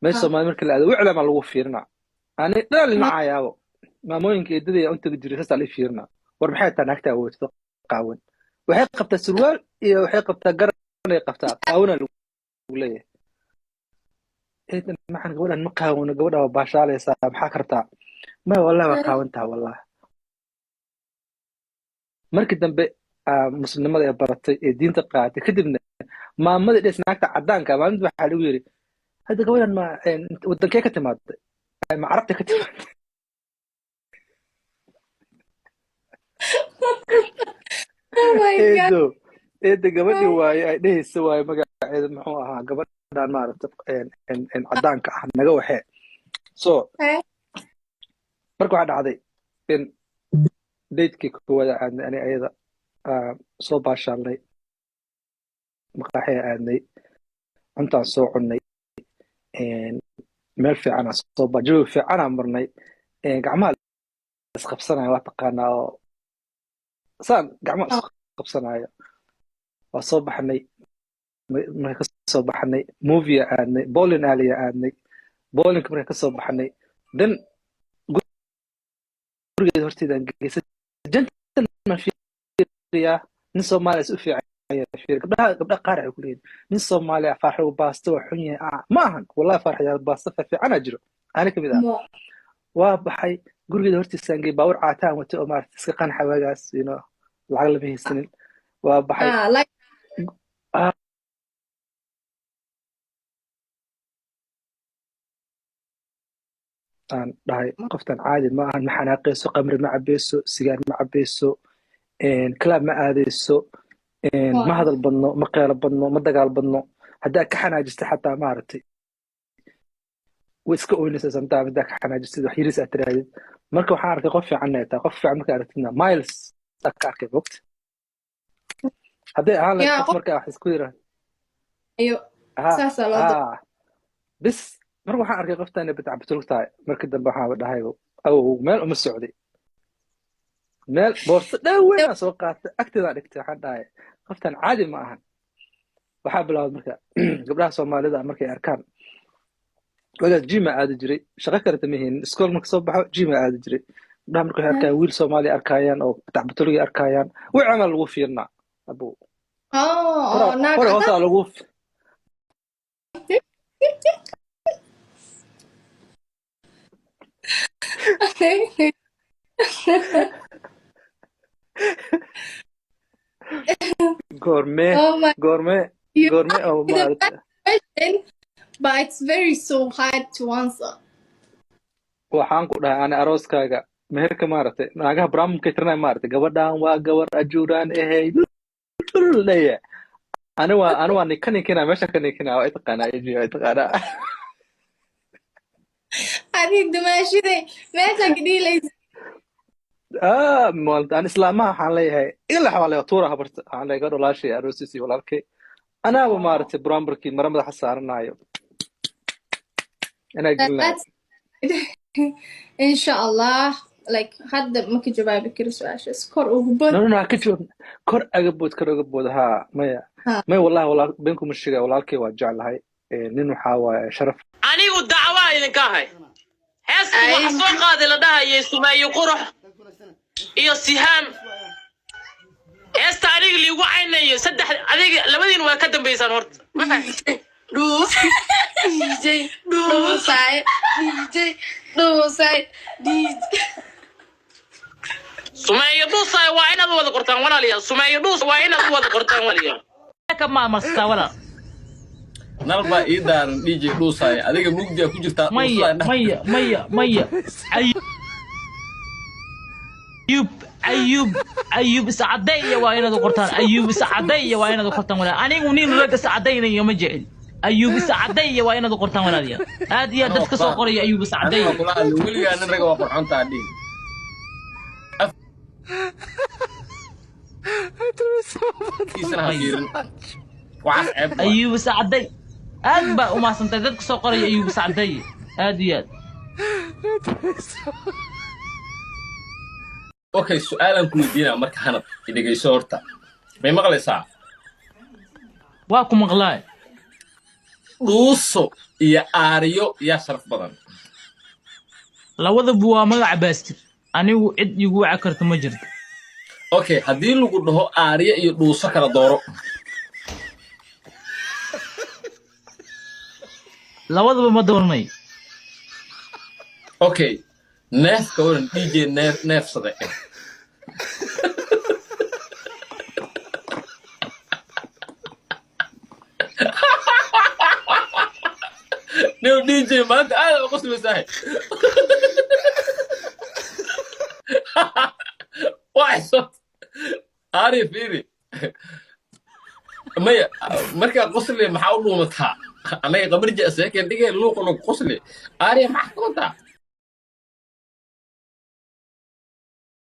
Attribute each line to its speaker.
Speaker 1: meesha Soomaali marka la aado wiclama lagu fiirina ani dhalin macaayaabo maamooyinka eedada inta jiray saas la fiirina war maxay taa naagta awoodto qaawan waxay qabtaa surwaal iyo waxay qabtaa garan ay qabtaa qaawana lagu leeyahay eedan maxan gabadhan ma qaawana gabadha waa baashaalaysa maxaa kartaa ma wallahi waa qaawantaa wallahi markii dambe muslimnimada ay baratay ee diinta qaadatay kadibna maamada dhees naagta cadaanka maalinta waxaa lagu yiri hada gabadhan ma wadankee ka timaaday ma carabta ka timaaday
Speaker 2: Oh my god.
Speaker 1: eedo gabadhii waaye ay dhehaysa waaye magaceeda muxuu ahaa gabadhan maaragta cadaanka ah naga waxee so marka waxaa dhacday in daydkii koowaad aadnay ani ayada soo baashaalnay maqaaxii aadnay cuntaan soo cunnay meel fiicanaa jawi fiicanaa marnay gacmaha isqabsanaya waa taqaanaa oo saan gacmaha isqabsanaayo waa soo baxnay marka kasoo baxnay movia aadnay bowling alley aadnay bowlingka marka kasoo baxnay then gurigeeda horteedaan geysay gentleman fiiriya nin Soomaali is u fiican yahay gabdhaha qaar ay ku leeyihiin nin Soomaali ah farxo baasto waa xun yahay ma ahan wallahi farxo baasto fiican jiro ana kamid ah waa baxay gurigeeda hortiisaan geey baawar caataan wato oo maartay iska qanxa waagaas lacag lama haysanin waa baxay aan dhahay qoftan caadi ma ahan ma xanaaqayso qamri ma cabayso sigaar ma cabayso club ma aadayso ma hadal badno ma qeelo badno ma dagaal badno haddaa ka xanaajista xataa maaragtay way iska oynaysaa sometimes haddaa ka xanaajistid wax yariis aad tirahdid marka waxaan arkay qof fiican inay tahay qof fiican markaa aragtidna miles ka arkay mogta hadday ahaan lahayd qof markaa wax isku yiraahdo bis marka waxaan arkay qoftan inay batacbatulug tahay markii dambe waxaan dhahay awow meel uma socday meel boorso dhaweyn soo qaatay agteeda dhigtay waxaan dhahay qoftan caadi ma ahan waxaa bilaawday marka gabdhaha Soomaalida markay arkaan walaal jima aad jiray shaqo kale tamahin iskool marka soo baxo jima aad jiray gabdhaha markay arkaan wiil Soomaali arkayaan oo batacbatulug arkayaan way camal lagu fiirnaa abo naag hoosa lagu gourmet oh
Speaker 2: but it's very so hard to answer
Speaker 1: waxaan ku dhahay ana arooskaaga meherka maartay naagaha braamka tirnaa maartay gabadhan waa gabar ajuuraan ahay leeya ana waa ninkana meesha ka ninkana ay taqaanaa ay taqaanaa
Speaker 2: adi dumaashiday meesha ka dhiilaysa
Speaker 1: مالت أنا إسلامها حاليها إلا حوالي طورها برت حالي قالوا لا شيء أروسيسي ولا كي أنا أبو مارت برامبركي مرمى حسارنا أيوه أنا قلنا
Speaker 2: إن شاء الله like حد ما كجواب بكر سؤال سكور وجبود
Speaker 1: لا كجواب كور أجبود ها ما والله بينكم الشجع ولا كي وجعل هاي نينو حاوى شرف
Speaker 3: أنا والدعوة إذا كهاي حس وحصل قاضي لدها يسمى يقرح iyo sihaan heesta aniga liigu caynayo saddex adiga labadiin waa ka dambeysaan horta ma fahamtay Sumeeyo dhuusay waa inaad wada qortaan walaaliyaal Sumeeyo dhuus waa inaad wada qortaan walaaliyaal ka maamasta walaal
Speaker 4: nalba ii daaran DJ dhuusay adiga mugdiya ku jirta
Speaker 3: maya أيوب سعدي وين ذو قرطان أيوب سعدي وين ذو قرطان ولا أنا ونين لك سعدي يوم جعل أيوب سعدي وين ذو قرطان ولا ديا هذه دتك سوقري أيوب سعدي
Speaker 4: والله ولي أنا رجع وقرطان تعدين
Speaker 3: أيوب سعدي أنبأ وما سنت دتك سوقري أيوب سعدي هذه
Speaker 4: Okay, su'aalan ku weydiinaa marka hanad idagayso horta may maqlaysaa
Speaker 3: waa ku maqlaay
Speaker 4: dhuuso iyo aariyo yaa sharaf badan
Speaker 3: labadaba waa magaca baastir anigu cid igu waca karto ma jirto
Speaker 4: okay haddii lagu dhaho aariyo iyo dhuuso kala dooro
Speaker 3: labadaba ma dooranayo
Speaker 4: okay neefka waran dj neefsade نيو دي جي ما انت انا قسم ساهل واحد صوت عارف فيني مية مركا قسلي محاول ومتها انا قبل جاء ساكن دقيقة لوق قسلي عارف محكومتها